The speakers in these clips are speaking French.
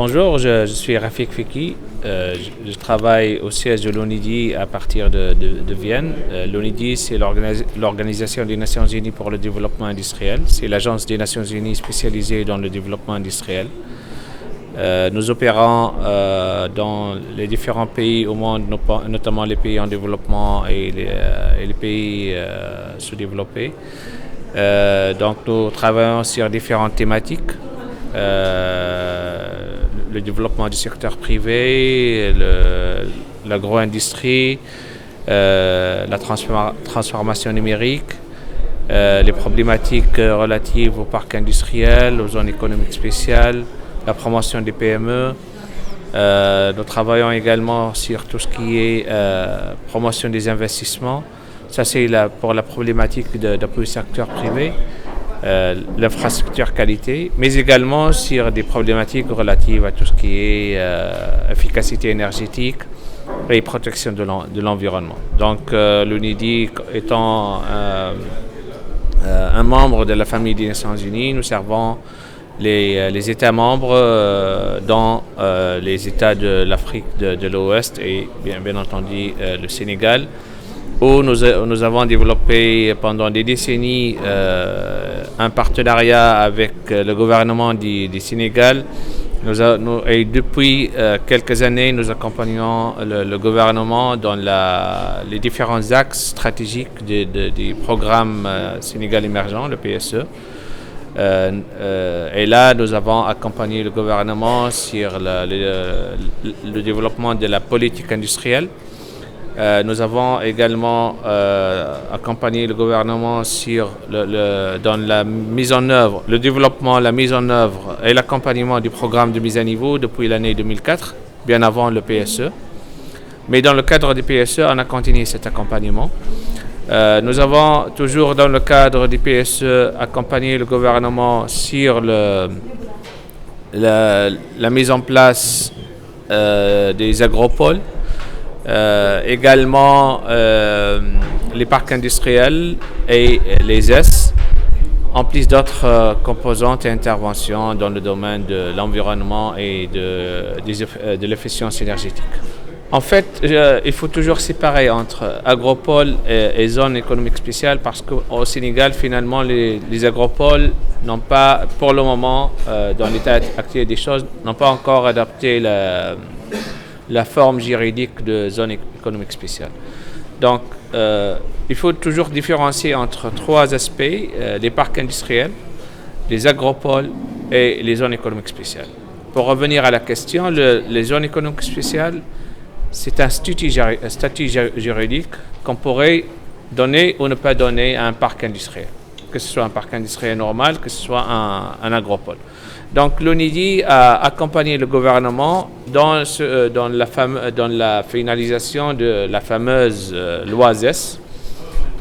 Bonjour, je suis Rafik Fiki. Je travaille au siège de l'ONIDI à partir de Vienne. L'ONIDI, c'est l'Organisation des Nations Unies pour le développement industriel. C'est l'agence des Nations Unies spécialisée dans le développement industriel. Nous opérons dans les différents pays au monde, notamment les pays en développement et les pays sous-développés. Donc nous travaillons sur différentes thématiques. Le développement du secteur privé, l'agro-industrie, la transformation numérique, les problématiques relatives au parc industriel, aux zones économiques spéciales, la promotion des PME. Nous travaillons également sur tout ce qui est promotion des investissements. Ça, c'est pour la problématique d'appui au secteur privé. L'infrastructure qualité, mais également sur des problématiques relatives à tout ce qui est efficacité énergétique et protection de l'environnement. Donc l'UNIDI étant un membre de la famille des Nations Unies, nous servons les États membres dans les États de l'Afrique de l'Ouest et bien entendu le Sénégal, où nous avons développé pendant des décennies un partenariat avec le gouvernement du Sénégal. Et depuis quelques années, nous accompagnons le gouvernement dans les différents axes stratégiques du programme Sénégal émergent, le PSE. Et là, nous avons accompagné le gouvernement sur le développement de la politique industrielle. Nous avons également accompagné le gouvernement dans la mise en œuvre, le développement, la mise en œuvre et l'accompagnement du programme de mise à niveau depuis l'année 2004, bien avant le PSE. Mais dans le cadre du PSE, on a continué cet accompagnement. Nous avons toujours dans le cadre du PSE accompagné le gouvernement sur la mise en place des agropoles. Également les parcs industriels et les ES, en plus d'autres composantes et interventions dans le domaine de l'environnement et de l'efficience énergétique. En fait, il faut toujours séparer entre agropole et zone économique spéciale parce qu'au Sénégal, finalement, les agropoles n'ont pas, pour le moment, dans l'état actuel des choses, n'ont pas encore adapté la forme juridique de zone économique spéciale. Donc, il faut toujours différencier entre trois aspects, les parcs industriels, les agropoles et les zones économiques spéciales. Pour revenir à la question, les zones économiques spéciales, c'est un statut juridique qu'on pourrait donner ou ne pas donner à un parc industriel, que ce soit un parc industriel normal, que ce soit un agropole. Donc l'ONIDI a accompagné le gouvernement dans la finalisation de la fameuse loi ZES,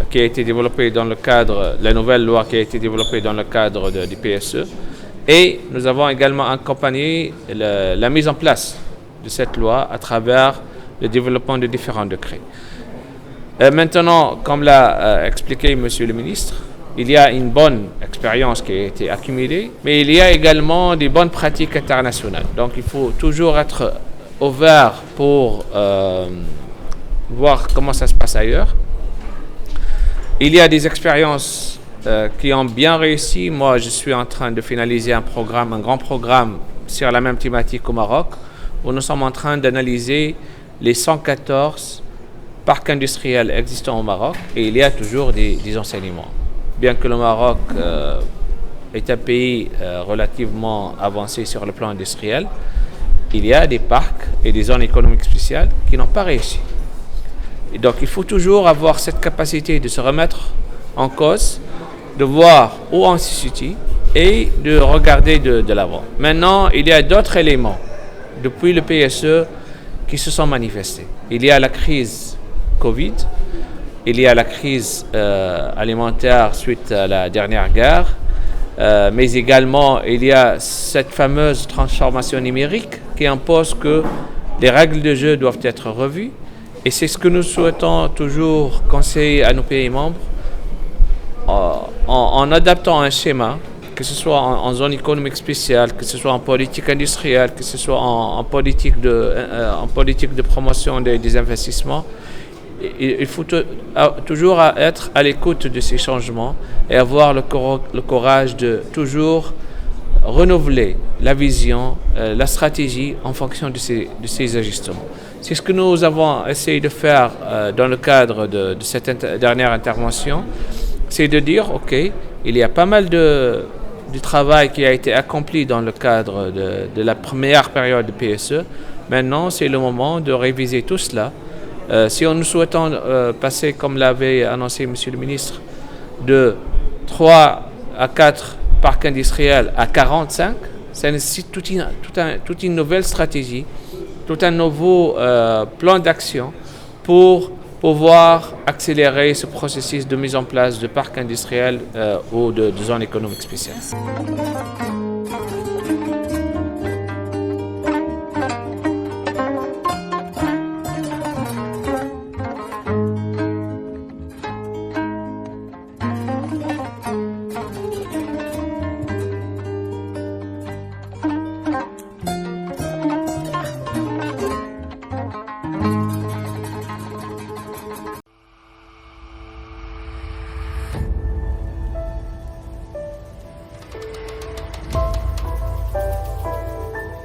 qui a été développée dans le cadre, la nouvelle loi qui a été développée dans le cadre du PSE. Et nous avons également accompagné la mise en place de cette loi à travers le développement de différents décrets. Maintenant, comme l'a expliqué Monsieur le ministre, il y a une bonne expérience qui a été accumulée, mais il y a également des bonnes pratiques internationales. Donc il faut toujours être ouvert pour voir comment ça se passe ailleurs. Il y a des expériences qui ont bien réussi. Moi, je suis en train de finaliser un grand programme sur la même thématique au Maroc, où nous sommes en train d'analyser les 114 parcs industriels existants au Maroc, et il y a toujours des enseignements. Bien que le Maroc est un pays relativement avancé sur le plan industriel, il y a des parcs et des zones économiques spéciales qui n'ont pas réussi. Et donc il faut toujours avoir cette capacité de se remettre en cause, de voir où on se situe et de regarder de l'avant. Maintenant, il y a d'autres éléments depuis le PSE qui se sont manifestés. Il y a la crise Covid, il y a la crise alimentaire suite à la dernière guerre, mais également il y a cette fameuse transformation numérique qui impose que les règles de jeu doivent être revues. Et c'est ce que nous souhaitons toujours conseiller à nos pays membres en adaptant un schéma que ce soit en zone économique spéciale, que ce soit en politique industrielle, que ce soit en politique de promotion des investissements, il faut toujours être à l'écoute de ces changements et avoir le courage de toujours renouveler la vision, la stratégie en fonction de ces ajustements. C'est ce que nous avons essayé de faire dans le cadre de cette dernière intervention, c'est de dire, OK, il y a pas mal du travail qui a été accompli dans le cadre de la première période de PSE. Maintenant, c'est le moment de réviser tout cela. Si nous souhaitons passer, comme l'avait annoncé M. le ministre, de 3 à 4 parcs industriels à 45, ça nécessite toute une nouvelle stratégie, tout un nouveau plan d'action pour pouvoir accélérer ce processus de mise en place de parcs industriels ou de zones économiques spéciales.